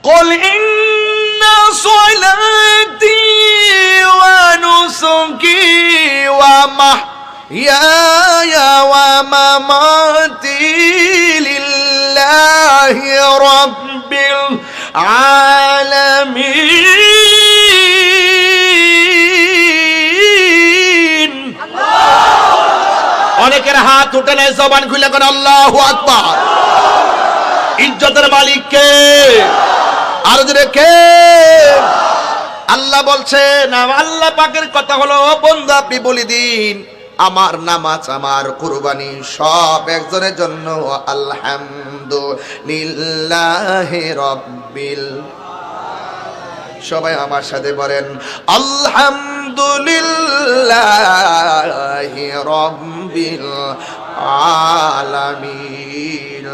কুল ইন্না সলাতি ওয়া নুসুকি ওয়া মাহইয়ায়া ওয়া মামাতি লিল্লাহি রাব্বিল আলামিন। অনেকের হাত উঠে নেয়, জবান খুলে করে আল্লাহু আকবার। ইজ্জতের মালিক কে? আর জোরে কে? আল্লাহ বলছেন, আল্লাহ পাকের কথা হলো, বন্ধু আপনি বলে দিন আমার নামাজ আমার কুরবানি সব একজনের জন্য। আলহামদুলিল্লাহি রাব্বিল, সবাই আমার সাথে বলেন আলহামদুলিল্লাহি রাব্বিল আলামিন।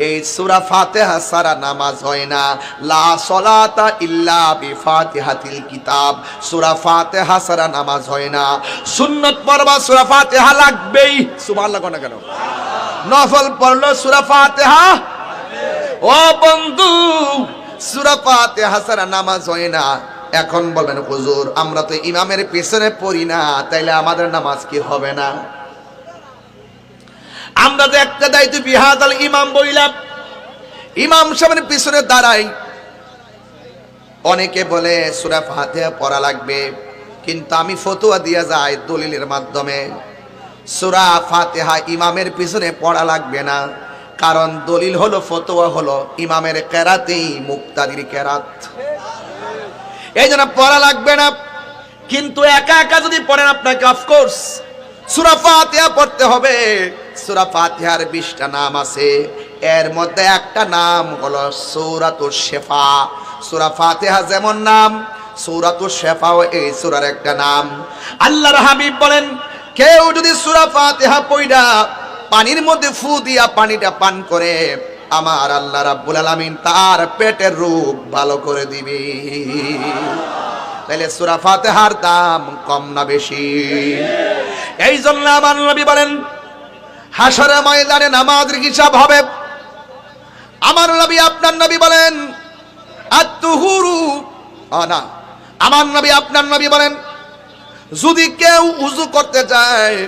এই সূরা ফাতিহা ছাড়া নামাজ হয় না। লা সলাতা ইল্লা বিফাতিহাতিল কিতাব, সূরা ফাতিহা ছাড়া নামাজ হয় না। সুন্নত পড়বা সূরা ফাতিহা লাগবেই। সুবহানাল্লাহ কোন কেন? নফল পড়লো সূরা ফাতিহা। ও বন্ধু, সূরা ফাতিহা ছাড়া নামাজ হয় না। এখন বলবেন হুজুর আমরা তো ইমামের পিছনে পড়ি না, তাইলে আমাদের নামাজ কি হবে না? আমরা যে একটা দায়িত্ব বিহাদাল ইমাম বইলাম, ইমাম সাহেবের পিছনে দাঁড়াই। অনেকে বলে সূরা ফাতিহা পড়া লাগবে, কিন্তু আমি ফতোয়া দিয়া যাই দলিলের মাধ্যমে সূরা ফাতিহা ইমামের পিছনে পড়া লাগবে না। কারণ দলিল হলো, ফতোয়া হলো ইমামের কেরাতেই মুক্তাদির কেরাত, এই জন্য পড়া লাগবে না। কিন্তু একা একা যদি পড়েন আপনাকে অফকোর্স সূরা ফাতিহা পড়তে হবে। সূরা ফাতিহার 20টা নাম আছে, এর মধ্যে একটা নাম হলো সূরাতুশ শিফা। সূরা ফাতিহা যেমন নাম, সূরাতুশ শিফাও এই সূরার একটা নাম। আল্লাহর হাবিব বলেন, কেউ যদি সূরা ফাতিহা পড়া পানির মধ্যে ফু দিয়া পানিটা পান করে, আমার আল্লাহ রাব্বুল আলামিন তার পেটের রোগ ভালো করে দিবে। তাহলে সূরা ফাতিহার দাম কম না বেশি? এই জন্য আমার নবী বলেন হাসরের ময়দানে নামাজের হিসাব হবে। আমার নবী আপনার নবী বলেন আত-তুহুরু, না আমার নবী আপনার নবী বলেন যদি কেউ উযু করতে যায়,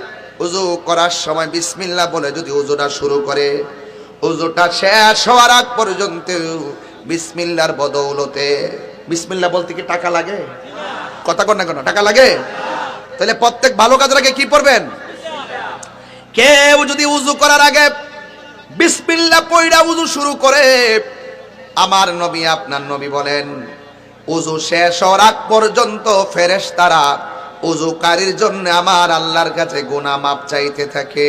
উযু করার সময় বিসমিল্লাহ বলে যদি উযুটা শুরু করে, উযুটা শেষ হওয়ার আগ পর্যন্ত বিসমিল্লাহর বদৌলতে, বিসমিল্লাহ বলতে কি টাকা লাগে? কথা কর না কেন? টাকা লাগে? তাহলে প্রত্যেক ভালো কাজের আগে কি পড়বেন? কেউ যদি উযু করার আগে বিসমিল্লাহ পড়া উযু শুরু করে, আমার নবী আপনার নবী বলেন উযু শেষ হওয়ার আগ পর্যন্ত ফেরেশতারা উযুকারীর জন্য আমার আল্লাহর কাছে গুনাহ মাপ চাইতে থাকে।